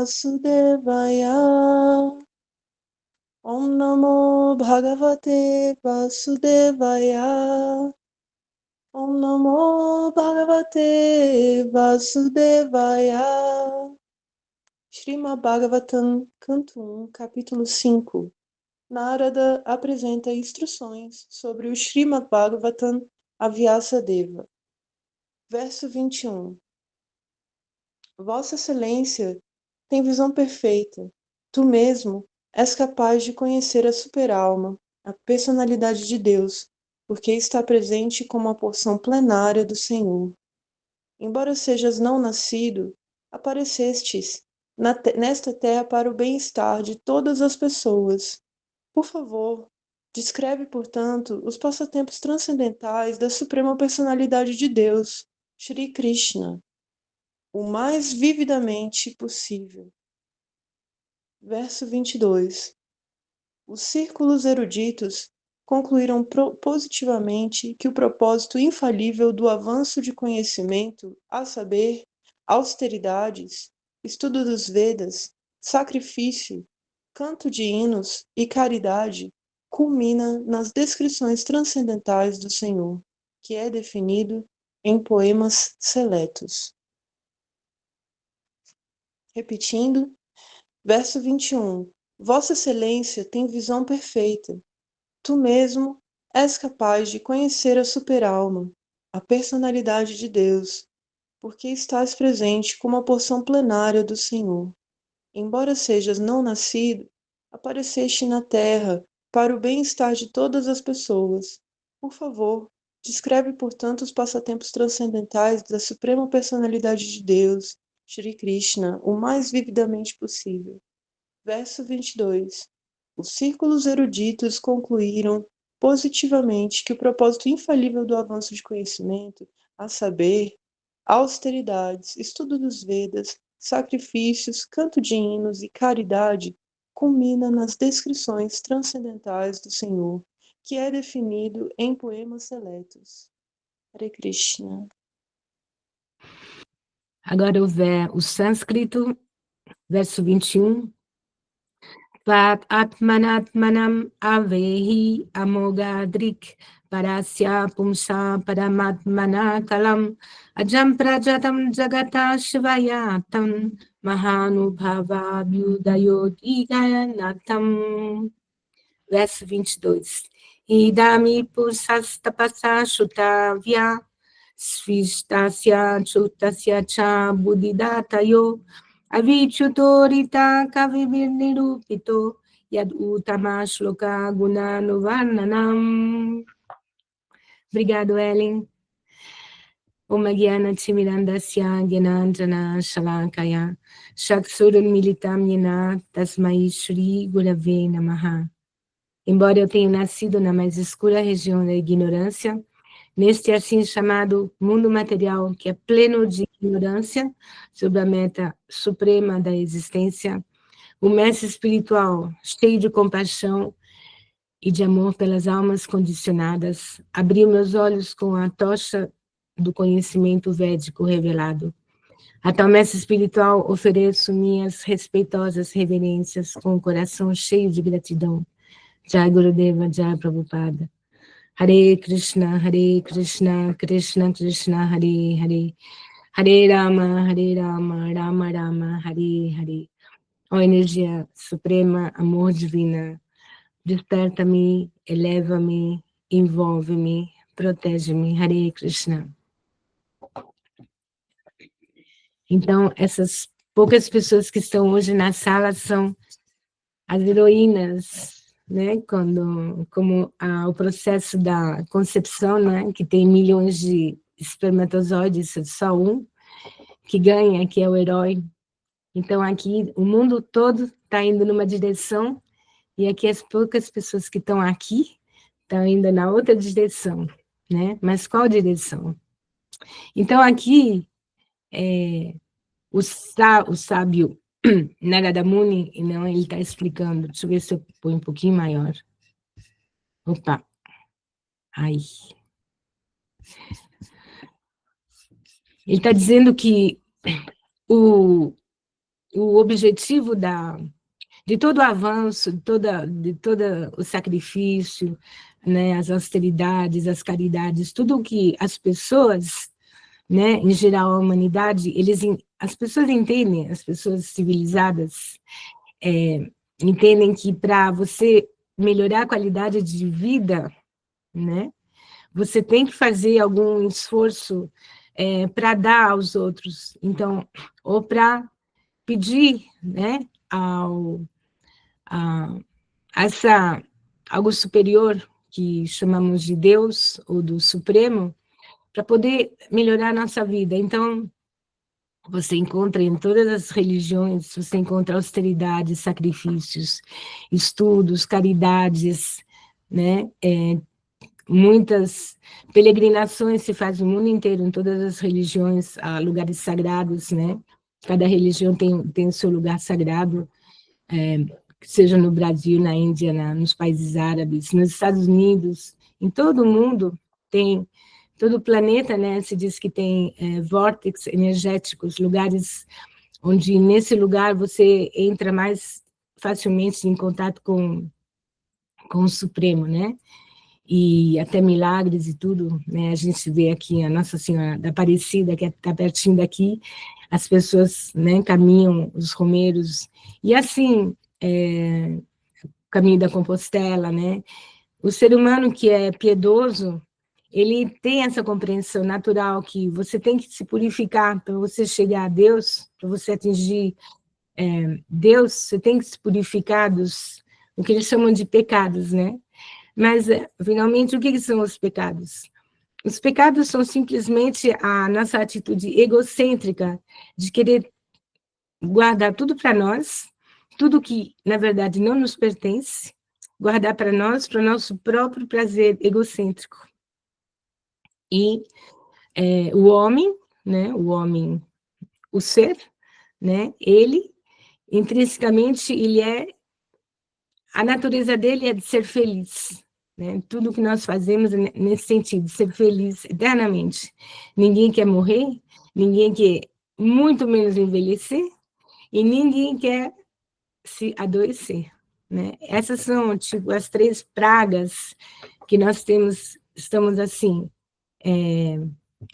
Vasudevaya. Om Namo Bhagavate Vasudevaya. Om Namo Bhagavate Vasudevaya. Srimad Bhagavatam, Canto 1, Capítulo 5. Narada apresenta instruções sobre o Srimad Bhagavatam a Vyasadeva. Verso 21. Vossa Excelência tem visão perfeita. Tu mesmo és capaz de conhecer a superalma, a personalidade de Deus, porque está presente como a porção plenária do Senhor. Embora sejas não nascido, aparecestes nesta terra para o bem-estar de todas as pessoas. Por favor, descreve, portanto, os passatempos transcendentais da Suprema Personalidade de Deus, Shri Krishna, o mais vividamente possível. Verso 22. Os círculos eruditos concluíram positivamente que o propósito infalível do avanço de conhecimento, a saber, austeridades, estudo dos Vedas, sacrifício, canto de hinos e caridade, culmina nas descrições transcendentais do Senhor, que é definido em poemas seletos. Repetindo, verso 21. Vossa Excelência tem visão perfeita. Tu mesmo és capaz de conhecer a superalma, a personalidade de Deus, porque estás presente como a porção plenária do Senhor. Embora sejas não nascido, apareceste na terra para o bem-estar de todas as pessoas. Por favor, descreve, portanto, os passatempos transcendentais da Suprema Personalidade de Deus, Shri Krishna, o mais vividamente possível. Verso 22. Os círculos eruditos concluíram positivamente que o propósito infalível do avanço de conhecimento, a saber, austeridades, estudo dos Vedas, sacrifícios, canto de hinos e caridade, culmina nas descrições transcendentais do Senhor, que é definido em poemas seletos. Hare Krishna. Agora o sânscrito, verso 21. Vat atmanatmanam avehi amogadrik parasya pumsa paramatmana kalam ajam prajatam jagata shivayatam mahanubhava vyudayodhigayanatam. Verso 22. Idami pusastapasa shutavya svistasya chutasya cha buddhidatayo avichutorita kavivirnirupito yad utama shloka gunanuvarnanam. Obrigado, Ellen. Om Gyana Timirandasya Gyananjana Shalakaya Shaksurun Militam Yena Tasmai Shri Gurave Namaha. Embora eu tenha nascido na mais escura região da ignorância, neste assim chamado mundo material, que é pleno de ignorância sobre a meta suprema da existência, o mestre espiritual, cheio de compaixão e de amor pelas almas condicionadas, abriu meus olhos com a tocha do conhecimento védico revelado. A tal mestre espiritual ofereço minhas respeitosas reverências com o coração cheio de gratidão. Jai Gurudeva, Jai Prabhupada. Hare Krishna, Krishna Krishna, Hare Hare. Hare Rama, Rama Rama, Hare Hare. Ó energia suprema, amor divina, desperta-me, eleva-me, envolve-me, protege-me. Hare Krishna. Então, essas poucas pessoas que estão hoje na sala são as heroínas, né, como o processo da concepção, né, que tem milhões de espermatozoides, só um que ganha, que é o herói. Então aqui o mundo todo está indo numa direção e aqui as poucas pessoas que estão aqui estão indo na outra direção, né? Mas qual direção? Então aqui o sábio Narada Muni, não, ele está explicando. Deixa eu ver se eu ponho um pouquinho maior. Opa. Ai. Ele está dizendo que o o objetivo de todo o avanço, de todo o sacrifício, né, as austeridades, as caridades, tudo o que as pessoas, né, em geral a humanidade, as pessoas entendem, as pessoas civilizadas, entendem que para você melhorar a qualidade de vida, né, você tem que fazer algum esforço para dar aos outros, então, ou para pedir, né, a algo superior que chamamos de Deus ou do Supremo, para poder melhorar a nossa vida. Então, você encontra em todas as religiões, você encontra austeridade, sacrifícios, estudos, caridades, né? Muitas peregrinações se faz no mundo inteiro, em todas as religiões, a lugares sagrados, né? Cada religião tem o seu lugar sagrado, seja no Brasil, na Índia, nos países árabes, nos Estados Unidos, em todo o mundo tem, todo o planeta, né, se diz que tem vórtices energéticos, lugares onde nesse lugar você entra mais facilmente em contato com o Supremo, né, e até milagres e tudo, né, a gente vê aqui a Nossa Senhora da Aparecida, que está pertinho daqui, as pessoas, né, caminham, os romeiros, e assim, caminho da Compostela, né, o ser humano que é piedoso, ele tem essa compreensão natural que você tem que se purificar para você chegar a Deus, para você atingir Deus, você tem que se purificar o que eles chamam de pecados, né? Mas, finalmente, o que são os pecados? Os pecados são simplesmente a nossa atitude egocêntrica de querer guardar tudo para nós, tudo que, na verdade, não nos pertence, guardar para nós, para o nosso próprio prazer egocêntrico. E o homem, né, o ser, né, ele, intrinsecamente, a natureza dele é de ser feliz, né? Tudo que nós fazemos é nesse sentido, ser feliz eternamente. Ninguém quer morrer, ninguém quer muito menos envelhecer, e ninguém quer se adoecer, né? Essas são, tipo, as 3 pragas que nós estamos assim,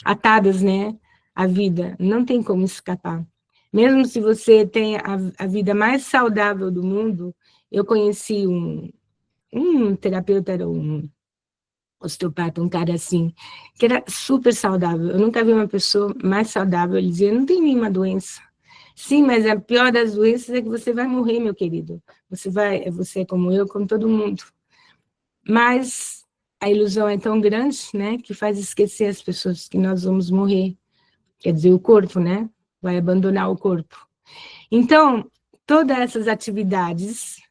atadas, né, à vida, não tem como escapar. Mesmo se você tem a vida mais saudável do mundo, eu conheci um terapeuta, era um osteopata, um cara assim, que era super saudável, eu nunca vi uma pessoa mais saudável, ele dizia, não tem nenhuma doença. Sim, mas a pior das doenças é que você vai morrer, meu querido. Você é como eu, como todo mundo. Mas a ilusão é tão grande, né, que faz esquecer as pessoas que nós vamos morrer. Quer dizer, o corpo, né, vai abandonar o corpo. Então, todas essas atividades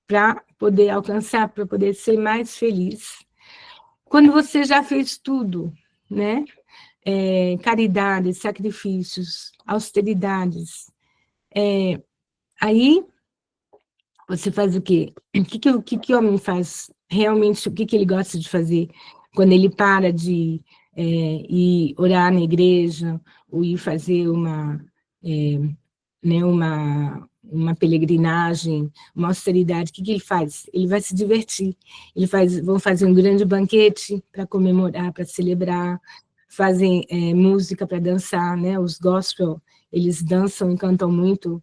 para poder alcançar, para poder ser mais feliz. Quando você já fez tudo, né, caridades, sacrifícios, austeridades, aí você faz o quê? O que o homem faz realmente, o que ele gosta de fazer quando ele para de ir orar na igreja, ou ir fazer né, uma peregrinagem, uma austeridade, o que ele faz? Ele vai se divertir, vão fazer um grande banquete para comemorar, para celebrar, fazem música para dançar, né, os gospel, eles dançam e cantam muito,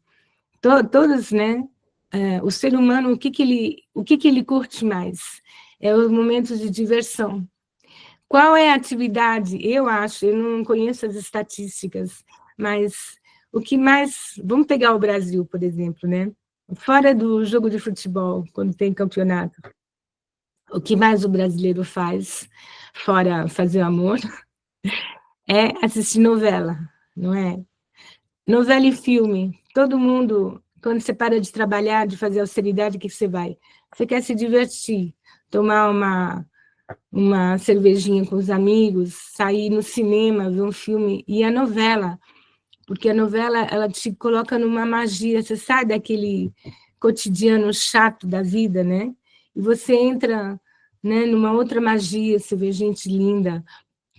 todos, né, o ser humano, o que ele curte mais? É os momentos de diversão. Qual é a atividade? Eu acho, eu não conheço as estatísticas, mas o que mais... Vamos pegar o Brasil, por exemplo, né? Fora do jogo de futebol, quando tem campeonato, o que mais o brasileiro faz, fora fazer amor, é assistir novela, não é? Novela e filme. Todo mundo, quando você para de trabalhar, de fazer austeridade, o que você vai? Você quer se divertir, tomar uma cervejinha com os amigos, sair no cinema, ver um filme, e a novela, porque a novela, ela te coloca numa magia, você sai daquele cotidiano chato da vida, né? E você entra, né, numa outra magia, você vê gente linda,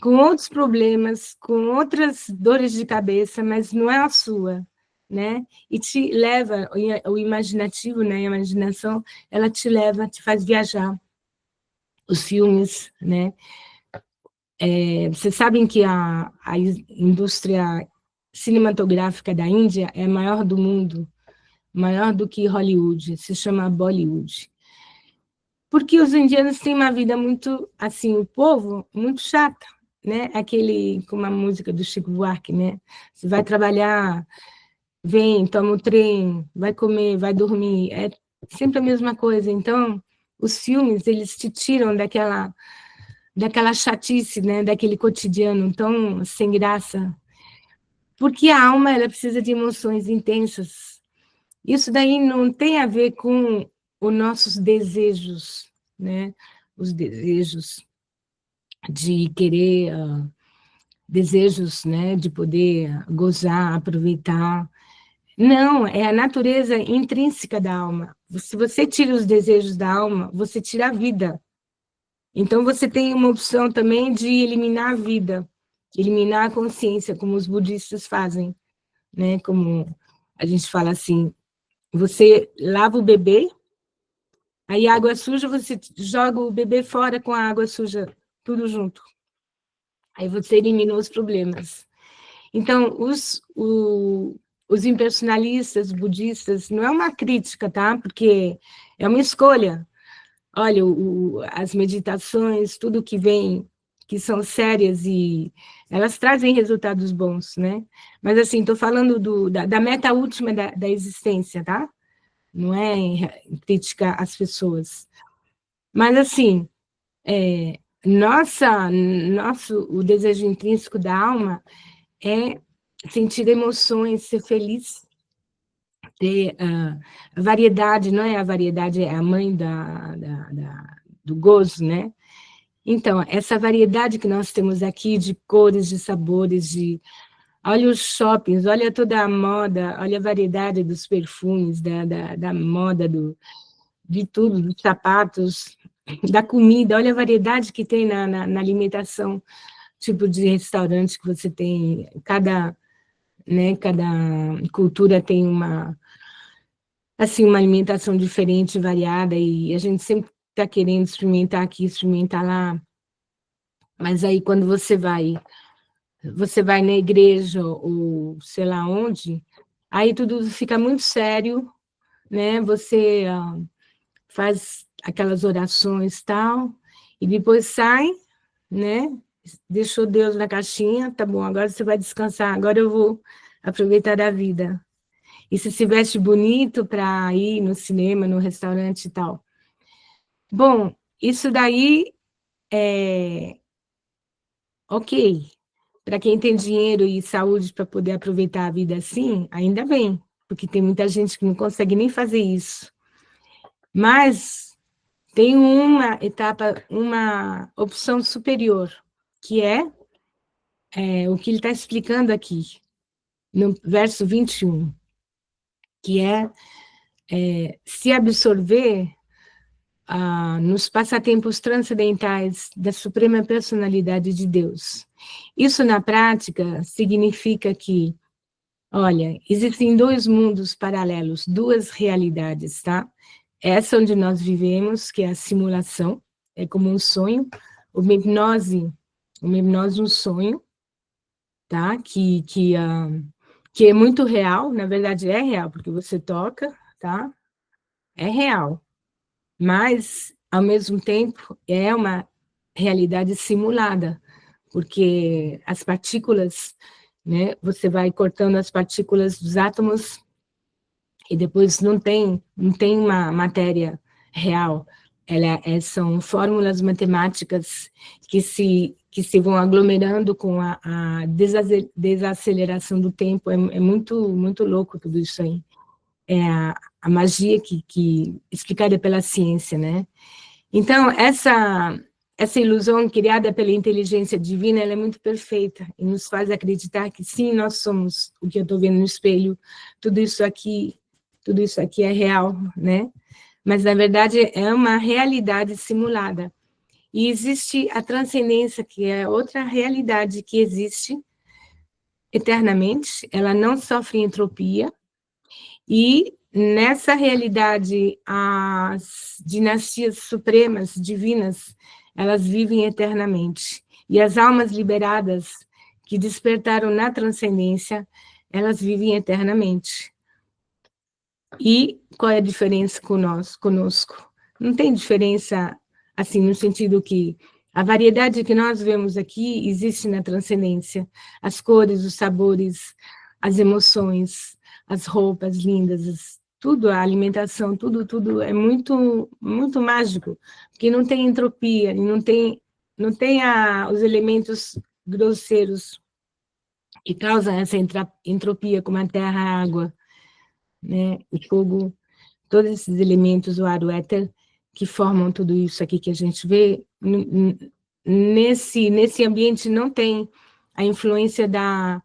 com outros problemas, com outras dores de cabeça, mas não é a sua, né? E te leva, o imaginativo, né? A imaginação, ela te leva, te faz viajar. Os filmes, né? Vocês sabem que a indústria cinematográfica da Índia é a maior do mundo, maior do que Hollywood, se chama Bollywood. Porque os indianos têm uma vida muito, assim, o povo, muito chata, né? Aquele, como a música do Chico Buarque, né? Você vai trabalhar, vem, toma o trem, vai comer, vai dormir, é sempre a mesma coisa. Então, os filmes, eles te tiram daquela chatice, né? Daquele cotidiano tão sem graça. Porque a alma, ela precisa de emoções intensas. Isso daí não tem a ver com os nossos desejos, né? Os desejos de querer, desejos, né? De poder gozar, aproveitar. Não, é a natureza intrínseca da alma. Se você tira os desejos da alma, você tira a vida. Então, você tem uma opção também de eliminar a vida, eliminar a consciência, como os budistas fazem, né? Como a gente fala assim, você lava o bebê, aí a água suja, você joga o bebê fora com a água suja, tudo junto. Aí você elimina os problemas. Então, os impersonalistas budistas, não é uma crítica, tá? Porque é uma escolha. Olha, as meditações, tudo que vem, que são sérias e elas trazem resultados bons, né? Mas, assim, estou falando da meta última da existência, tá? Não é criticar as pessoas. Mas, assim, o desejo intrínseco da alma é sentir emoções, ser feliz, ter a variedade, não é a variedade, é a mãe do gozo, né? Então, essa variedade que nós temos aqui de cores, de sabores, olha os shoppings, olha toda a moda, olha a variedade dos perfumes, da moda, de tudo, dos sapatos, da comida, olha a variedade que tem na alimentação, tipo de restaurante que você tem, cada cultura tem uma alimentação diferente, variada, e a gente sempre está querendo experimentar aqui, experimentar lá, mas aí quando você vai na igreja, ou sei lá onde, aí tudo fica muito sério, né? Você faz aquelas orações e tal, e depois sai, né? Deixou Deus na caixinha, tá bom, agora você vai descansar, agora eu vou aproveitar a vida. E se veste bonito para ir no cinema, no restaurante e tal. Bom, isso daí é ok. Para quem tem dinheiro e saúde para poder aproveitar a vida assim, ainda bem, porque tem muita gente que não consegue nem fazer isso. Mas tem uma etapa, uma opção superior, que é o que ele está explicando aqui, no verso 21, que é se absorver nos passatempos transcendentais da Suprema Personalidade de Deus. Isso, na prática, significa que, olha, existem dois mundos paralelos, duas realidades, tá? Essa onde nós vivemos, que é a simulação, é como um sonho, uma hipnose um sonho, tá? Que é muito real, na verdade é real, porque você toca, tá? É real. Mas, ao mesmo tempo, é uma realidade simulada, porque as partículas, né, você vai cortando as partículas dos átomos e depois não tem uma matéria real. São fórmulas matemáticas que se vão aglomerando com a desaceleração do tempo. É muito, muito louco tudo isso aí. É a magia explicada pela ciência, né? Então, essa ilusão criada pela inteligência divina, ela é muito perfeita e nos faz acreditar que sim, nós somos o que eu estou vendo no espelho, tudo isso aqui é real, né? Mas, na verdade, é uma realidade simulada. E existe a transcendência, que é outra realidade que existe eternamente, ela não sofre entropia, E, nessa realidade, as dinastias supremas, divinas, elas vivem eternamente. E as almas liberadas, que despertaram na transcendência, elas vivem eternamente. E qual é a diferença conosco? Não tem diferença, assim, no sentido que a variedade que nós vemos aqui existe na transcendência. As cores, os sabores, as emoções, as roupas lindas, tudo, a alimentação, tudo é muito, muito mágico, porque não tem entropia, não tem os elementos grosseiros que causam essa entropia, como a terra, a água, né, o fogo, todos esses elementos, o ar, o éter, que formam tudo isso aqui que a gente vê, nesse ambiente não tem a influência da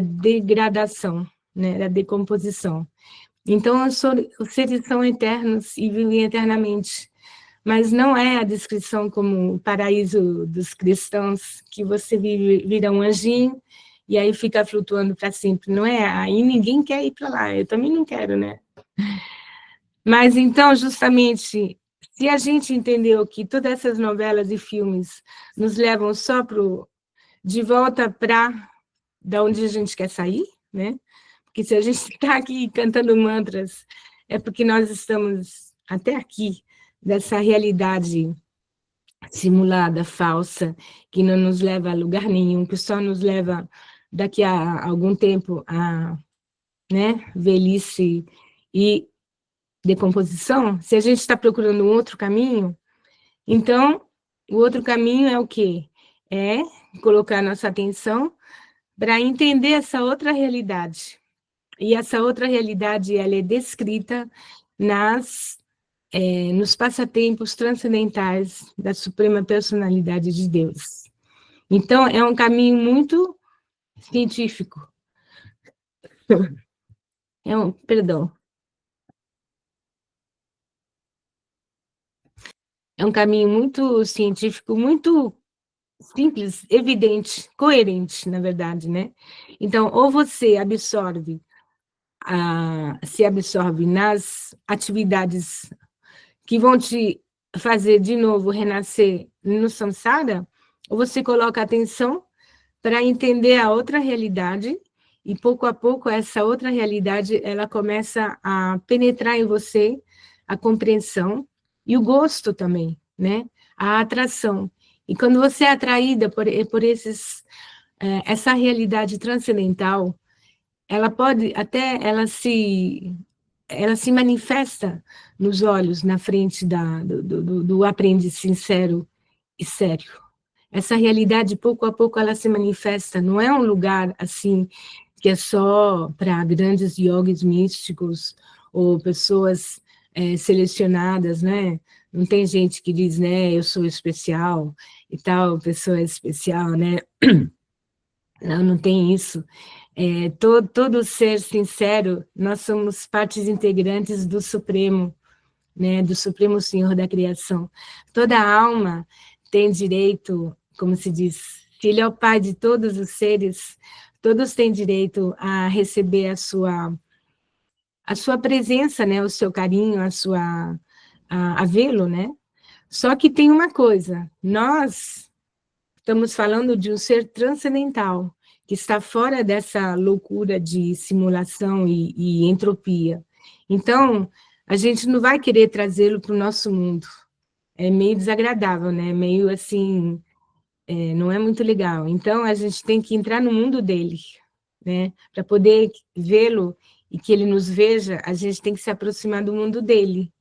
degradação, né, da decomposição. Então, os seres são eternos e vivem eternamente, mas não é a descrição como o paraíso dos cristãos, que você vira um anjinho e aí fica flutuando para sempre, não é? Aí ninguém quer ir para lá, eu também não quero, né? Mas, então, justamente, se a gente entendeu que todas essas novelas e filmes nos levam só de volta para da onde a gente quer sair, né? Porque se a gente está aqui cantando mantras, é porque nós estamos até aqui, dessa realidade simulada, falsa, que não nos leva a lugar nenhum, que só nos leva daqui a algum tempo a, né, velhice e decomposição. Se a gente está procurando um outro caminho, então o outro caminho é o quê? É colocar nossa atenção para entender essa outra realidade. E essa outra realidade, ela é descrita nos passatempos transcendentais da Suprema Personalidade de Deus. Então, é um caminho muito científico. Perdão. É um caminho muito científico, muito simples, evidente, coerente, na verdade, né? Então, ou você se absorve nas atividades que vão te fazer de novo renascer no samsara, ou você coloca atenção para entender a outra realidade, e pouco a pouco essa outra realidade ela começa a penetrar em você, a compreensão e o gosto também, né? A atração. E quando você é atraída por essa realidade transcendental, ela pode até, ela se manifesta nos olhos, na frente do aprendiz sincero e sério. Essa realidade, pouco a pouco, ela se manifesta, não é um lugar, assim, que é só para grandes yogis místicos ou pessoas selecionadas, né? Não tem gente que diz, né, eu sou especial e tal, pessoa especial, né? Não tem isso. Todo ser sincero, nós somos partes integrantes do Supremo, né, do Supremo Senhor da Criação. Toda alma tem direito, como se diz, se Ele é o Pai de todos os seres, todos têm direito a receber a sua presença, né, o seu carinho, a vê-lo, né? Só que tem uma coisa, nós estamos falando de um ser transcendental, que está fora dessa loucura de simulação e entropia. Então, a gente não vai querer trazê-lo para o nosso mundo. É meio desagradável, né? Meio assim, não é muito legal. Então, a gente tem que entrar no mundo dele, né? Para poder vê-lo e que ele nos veja, a gente tem que se aproximar do mundo dele.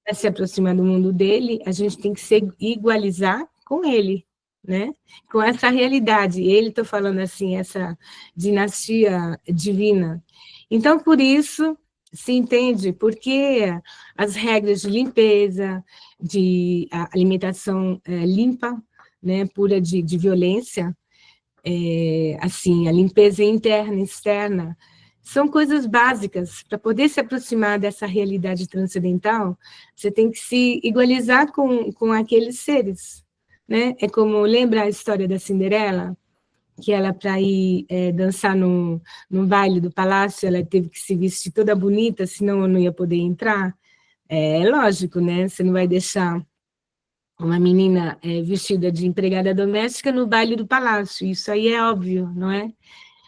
Para se aproximar do mundo dele, a gente tem que se igualizar com ele, né? Com essa realidade. Ele, estou falando assim, essa dinastia divina. Então, por isso, se entende porque as regras de limpeza, de alimentação limpa, né, pura de violência, assim, a limpeza interna e externa, são coisas básicas. Para poder se aproximar dessa realidade transcendental, você tem que se igualizar com aqueles seres, né? É como, lembra a história da Cinderela? que ela, para ir dançar no baile do palácio, ela teve que se vestir toda bonita, senão não ia poder entrar. É lógico, né? Você não vai deixar uma menina vestida de empregada doméstica no baile do palácio, isso aí é óbvio, não é?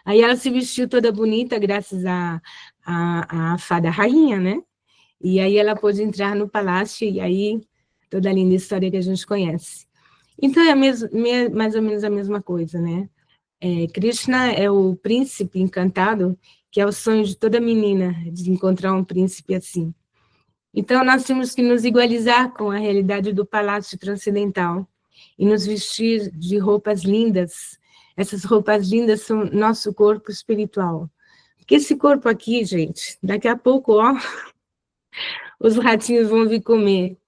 Aí ela se vestiu toda bonita, graças à fada rainha, né? E aí ela pôde entrar no palácio, e aí toda a linda história que a gente conhece. Então é mais ou menos a mesma coisa, né? Krishna é o príncipe encantado, que é o sonho de toda menina, de encontrar um príncipe assim. Então nós temos que nos igualizar com a realidade do palácio transcendental e nos vestir de roupas lindas. Essas roupas lindas são nosso corpo espiritual. Porque esse corpo aqui, gente, daqui a pouco, ó, os ratinhos vão vir comer.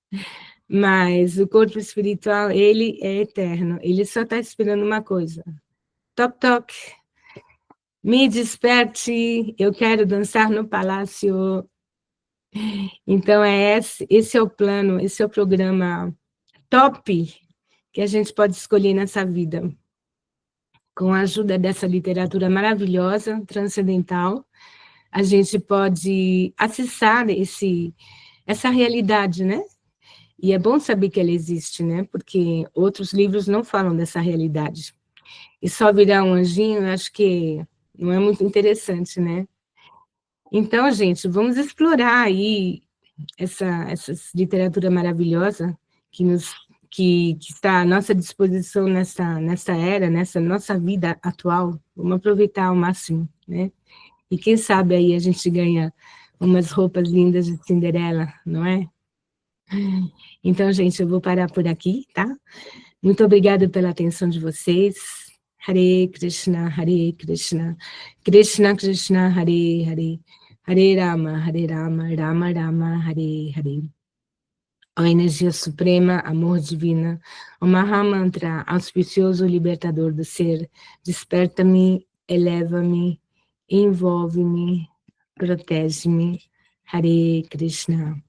Mas o corpo espiritual, ele é eterno. Ele só está esperando uma coisa. Toc, toc. Me desperte, eu quero dançar no palácio. Então, esse é o plano, esse é o programa top que a gente pode escolher nessa vida. Com a ajuda dessa literatura maravilhosa, transcendental, a gente pode acessar essa realidade, né? E é bom saber que ela existe, né? Porque outros livros não falam dessa realidade. E só virar um anjinho, eu acho que não é muito interessante, né? Então, gente, vamos explorar aí essa literatura maravilhosa que está à nossa disposição nessa era, nessa nossa vida atual. Vamos aproveitar ao máximo, né? E quem sabe aí a gente ganha umas roupas lindas de Cinderela, não é? Então, gente, eu vou parar por aqui, tá? Muito obrigada pela atenção de vocês. Hare Krishna, Krishna Krishna, Hare Hare, Hare Rama, Rama Rama, Hare Hare. Ó energia suprema, amor divina, o Mahamantra, auspicioso libertador do ser, desperta-me, eleva-me, envolve-me, protege-me. Hare Krishna.